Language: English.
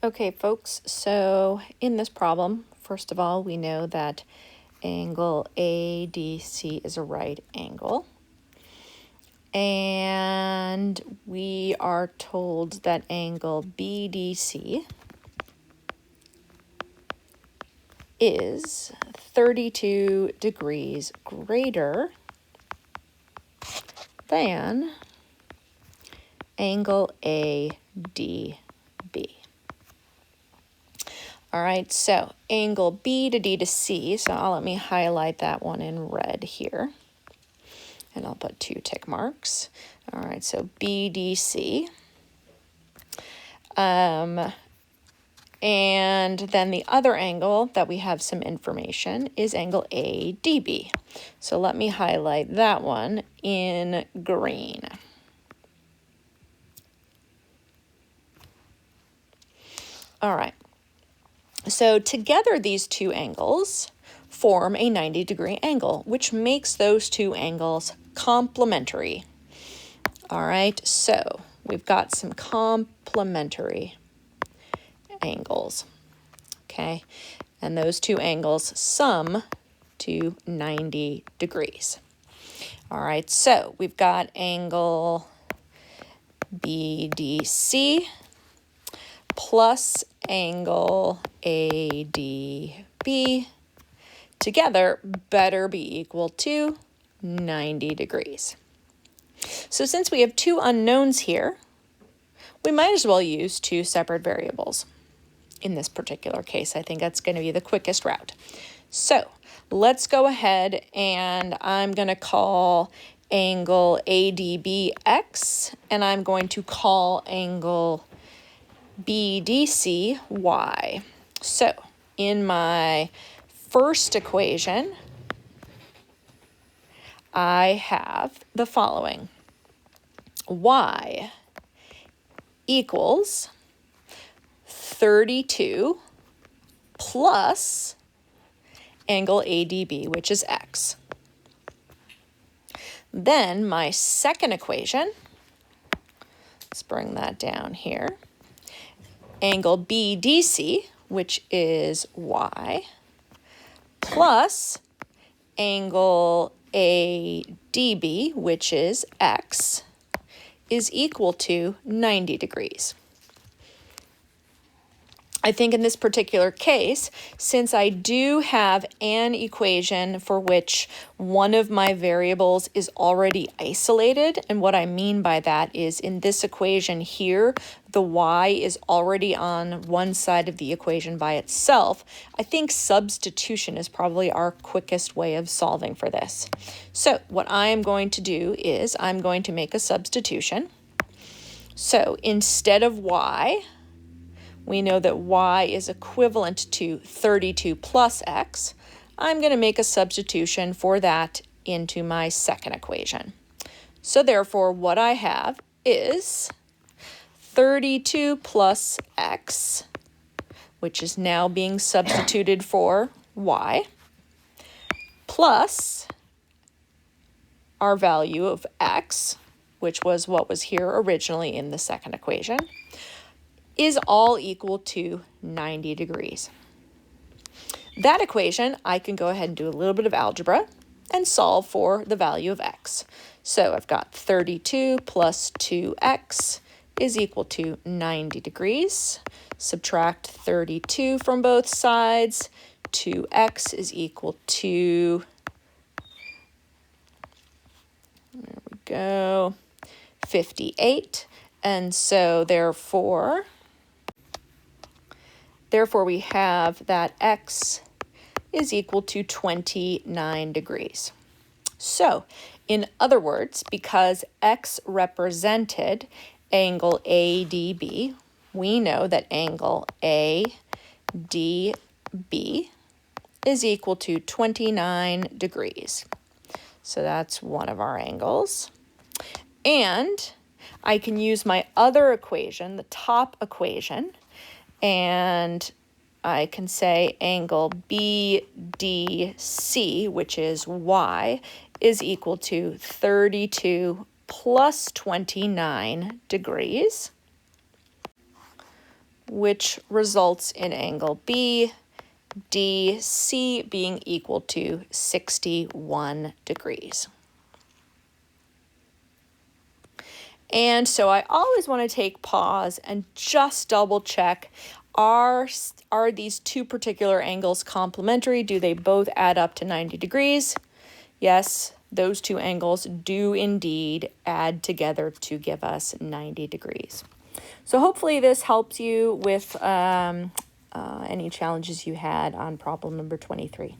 Okay, folks, so in this problem, first of all, we know that angle ADC is a right angle. And we are told that angle BDC is 32 degrees greater than angle ADB. All right, so angle B to D to C, so let me highlight that one in red here. And I'll put 2 tick marks. All right, so BDC. And then the other angle that we have some information is angle ADB. So let me highlight that one in green. All right. So together these two angles form a 90-degree angle, which makes those two angles complementary. All right, so we've got some complementary angles, okay? And those two angles sum to 90 degrees. All right, so we've got angle BDC plus angle ADB together better be equal to 90 degrees. So since we have two unknowns here, we might as well use two separate variables. In this particular case, I think that's going to be the quickest route. So let's go ahead and I'm going to call angle ADB X, and I'm going to call angle BDC Y. So in my first equation, I have the following. Y equals 32 plus angle ADB, which is X. Then my second equation, let's bring that down here, angle BDC, which is Y, plus angle ADB, which is X, is equal to 90 degrees. I think in this particular case, since I do have an equation for which one of my variables is already isolated, and what I mean by that is in this equation here, the y is already on one side of the equation by itself, I think substitution is probably our quickest way of solving for this. So what I am going to do is I'm going to make a substitution. So instead of y, we know that y is equivalent to 32 plus x. I'm going to make a substitution for that into my second equation. So therefore, what I have is 32 plus x, which is now being substituted for y, plus our value of x, which was what was here originally in the second equation, is all equal to 90 degrees. That equation, I can go ahead and do a little bit of algebra and solve for the value of x. So I've got 32 plus 2x is equal to 90 degrees. Subtract 32 from both sides. 2x is equal to, there we go, 58. And so therefore we have that x is equal to 29 degrees. So, in other words, because x represented angle ADB, we know that angle ADB is equal to 29 degrees. So that's one of our angles. And I can use my other equation, the top equation, and I can say angle BDC, which is y, is equal to 32 plus 29 degrees. which results in angle BDC being equal to 61 degrees. And so I always want to take pause and just double check, are these two particular angles complementary? Do they both add up to 90 degrees? Yes, those two angles do indeed add together to give us 90 degrees. So hopefully this helps you with any challenges you had on problem number 23.